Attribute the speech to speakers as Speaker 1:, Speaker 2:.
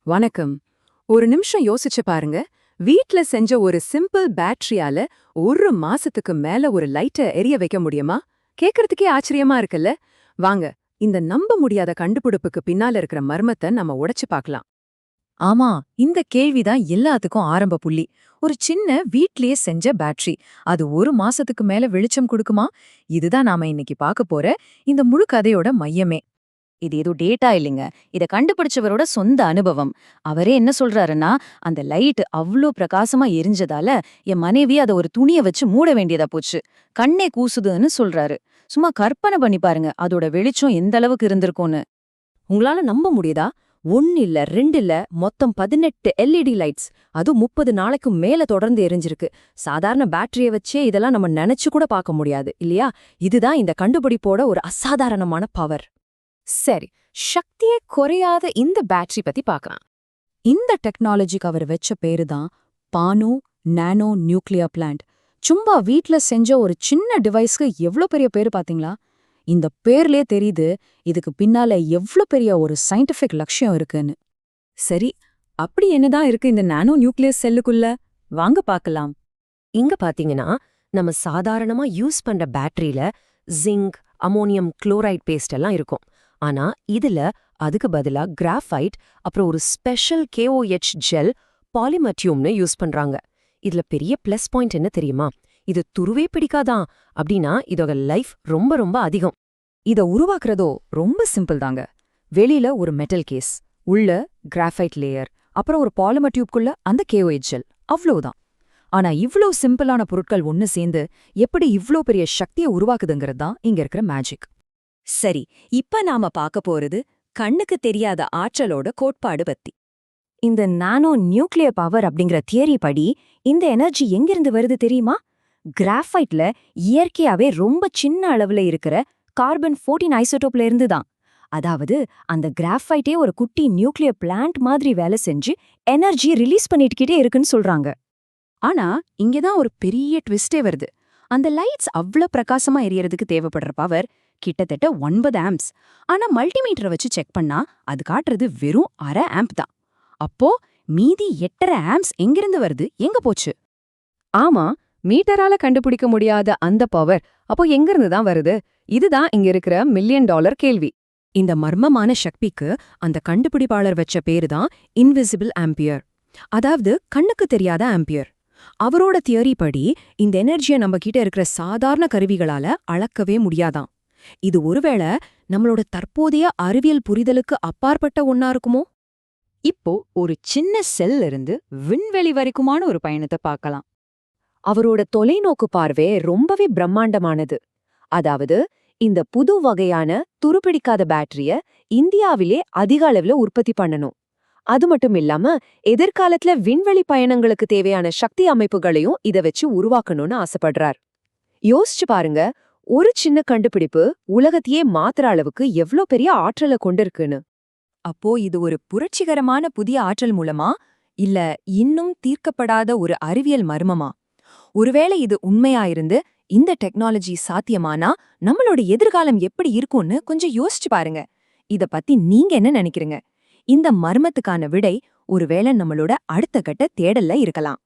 Speaker 1: வணக்கம். ஒரு நிமிஷம் யோசிச்சு பாருங்க. வீட்ல செஞ்ச ஒரு சிம்பிள் பேட்டரியால ஒரு மாசத்துக்கு மேல ஒரு லைட்ட எரிய வைக்க முடியுமா? கேக்குறதுக்கே ஆச்சரியமா இருக்குல்ல? வாங்க, இந்த நம்ப முடியாத கண்டுபிடிப்புக்கு பின்னால இருக்கிற மர்மத்தை நம்ம உடைச்சு பார்க்கலாம்.
Speaker 2: ஆமா, இந்த கேள்விதான் எல்லாத்துக்கும் ஆரம்ப புள்ளி. ஒரு சின்ன வீட்லயே செஞ்ச பேட்டரி, அது ஒரு மாசத்துக்கு மேல வெளிச்சம் கொடுக்குமா? இதுதான் நாம இன்னைக்கு பார்க்க போற இந்த முழு கதையோட மையமே.
Speaker 3: இது ஏதோ டேட்டா இல்லைங்க. இத கண்டுபிடிச்சவரோட சொந்த அனுபவம். அவரே என்ன சொல்றாருன்னா, அந்த லைட் அவ்ளோ பிரகாசமா எரிஞ்சதால என் மனைவி அத ஒரு துணிய வச்சு மூட வேண்டியதா போச்சு. கண்ணே கூசுதுன்னு சொல்றாரு. சும்மா கற்பனை பண்ணி பாருங்க, அதோட வெளிச்சம் எந்த அளவுக்கு இருந்திருக்கும்னு.
Speaker 4: உங்களால நம்ப முடியுதா? 1 இல்ல 2 இல்ல மொத்தம் 18 எல்இடி லைட்ஸ். அதுவும் 30 நாளைக்கு மேல தொடர்ந்து எரிஞ்சிருக்கு. சாதாரண பேட்டரிய வச்சே இதெல்லாம் நம்ம நினைச்சு கூட பார்க்க முடியாது இல்லையா? இதுதான் இந்த கண்டுபிடிப்போட ஒரு அசாதாரணமான பவர்.
Speaker 1: சரி, சக்தியே குறையாத இந்த பேட்டரி பத்தி பார்க்கலாம்.
Speaker 2: இந்த டெக்னாலஜிக்கு அவர் வச்ச பேரு தான் பானோ நானோ நியூக்ளியர் பிளான்ட். சும்மா வீட்ல செஞ்ச ஒரு சின்ன டிவைஸ்க்கு எவ்ளோ பெரிய பேரு பாத்தீங்களா? இந்த பேர்லயே தெரியுது இதுக்கு பின்னால எவ்ளோ பெரிய ஒரு சயின்டிஃபிக் லட்சியம் இருக்குன்னு.
Speaker 1: சரி, அப்படி என்னதான் இருக்கு இந்த நானோ நியூக்ளியஸ் செல்லுக்குள்ள? வாங்க பார்க்கலாம்.
Speaker 4: இங்க பாத்தீங்கன்னா, நம்ம சாதாரணமா யூஸ் பண்ற பேட்டரியில ஜிங்க், அமோனியம் குளோரைட் பேஸ்ட் எல்லாம் இருக்கும். ஆனா இதுல அதுக்கு பதிலா கிராஃபைட், அப்புறம் ஒரு ஸ்பெஷல் KOH ஜெல் பாலிமர் டியூப்னு யூஸ் பண்றாங்க. இதுல பெரிய பிளஸ் பாயிண்ட் என்ன தெரியுமா? இது துருவே பிடிக்காதான் அப்படின்னா இதோட லைஃப் ரொம்ப ரொம்ப அதிகம்.
Speaker 2: இத உருவாக்குறதோ ரொம்ப சிம்பிள் தாங்க. வெளியில ஒரு மெட்டல் கேஸ், உள்ள கிராஃபைட் லேயர், அப்புறம் ஒரு பாலிமர் டியூப்குள்ள அந்த KOH ஜெல், அவ்வளவுதான். ஆனா இவ்ளோ சிம்பிளான பொருட்கள் ஒன்னு சேர்ந்து எப்படி இவ்ளோ பெரிய சக்தியை உருவாக்குதுங்கிறது தான் இங்க இருக்கிற மேஜிக்.
Speaker 4: சரி, இப்ப நாம பார்க்க போறது கண்ணுக்கு தெரியாத ஆற்றலோட கோட்பாடு பத்தி. இந்த நானோ நியூக்ளியர் பவர் அப்படிங்கிற தியரி படி இந்த எனர்ஜி எங்கிருந்து வருது தெரியுமா? கிராஃபைட்ல இயற்கையாவே ரொம்ப சின்ன அளவுல இருக்கிற கார்பன் 14 ஐசோடோப்ல இருந்து தான். அதாவது அந்த கிராஃபைட்டே ஒரு குட்டி நியூக்ளியர் பிளான்ட் மாதிரி வேலை செஞ்சு எனர்ஜி ரிலீஸ் பண்ணிட்டுக்கிட்டே இருக்குன்னு சொல்றாங்க.
Speaker 1: ஆனா இங்கதான் ஒரு பெரிய ட்விஸ்டே வருது. அந்த லைட்ஸ் அவ்ளோ பிரகாசமா எரியறதுக்கு தேவைப்படுற பவர் கிட்டத்தட்ட 9 ஆம்ப்ஸ். ஆனா மல்டிமீட்டரை வச்சு செக் பண்ணா அது காட்டுறது வெறும் அரை ஆம்ப் தான். அப்போ மீதி 8.5 ஆம்ப்ஸ் எங்கிருந்து வருது, எங்க போச்சு? ஆமா, மீட்டரால கண்டுபிடிக்க முடியாத அந்த பவர் அப்போ எங்கிருந்து தான் வருது? இதுதான் இங்க இருக்கிற மில்லியன் டாலர் கேள்வி. இந்த மர்மமான சக்திக்கு அந்த கண்டுபிடிப்பாளர் வச்ச பேரு தான் இன்விசிபிள் ஆம்பியர், அதாவது கண்ணுக்கு தெரியாத ஆம்பியர். அவரோட தியரி படி இந்த எனர்ஜியை நம்ம கிட்ட இருக்கிற சாதாரண கருவிகளால அளக்கவே முடியாதாம். இது ஒருவேளை நம்மளோட தற்போதைய அறிவியல் புரிதலுக்கு அப்பாற்பட்ட ஒன்னா இருக்குமோ?
Speaker 2: இப்போ ஒரு சின்ன செல்ல இருந்து விண்வெளி வரைக்குமான ஒரு பயணத்தை பார்க்கலாம். அவரோட தொலைநோக்கு பார்வை ரொம்பவே பிரம்மாண்டமானது. அதாவது இந்த புது வகையான துருப்பிடிக்காத பேட்டரிய இந்தியாவிலே அதிக அளவுல உற்பத்தி பண்ணணும். அது மட்டும் இல்லாம எதிர்காலத்துல விண்வெளி பயணங்களுக்கு தேவையான சக்தி அமைப்புகளையும் இத வச்சு உருவாக்கணும்னு ஆசைப்படுறார். யோசிச்சு பாருங்க, ஒரு சின்ன கண்டுபிடிப்பு உலகத்தையே மாத்துற அளவுக்கு எவ்ளோ பெரிய ஆற்றலை கொண்டிருக்குன்னு. அப்போ இது ஒரு புரட்சிகரமான புதிய ஆற்றல் மூலமா, இல்ல இன்னும் தீர்க்கப்படாத ஒரு அறிவியல் மர்மமா? ஒருவேளை இது உண்மையா இருந்து இந்த டெக்னாலஜி சாத்தியமானா நம்மளோட எதிர்காலம் எப்படி இருக்கும்னு கொஞ்சம் யோசிச்சு பாருங்க. இத பத்தி நீங்க என்ன நினைக்கிறீங்க? இந்த மர்மத்துக்கான விடை ஒருவேளை நம்மளோட அடுத்த கட்ட தேடல்ல இருக்கலாம்.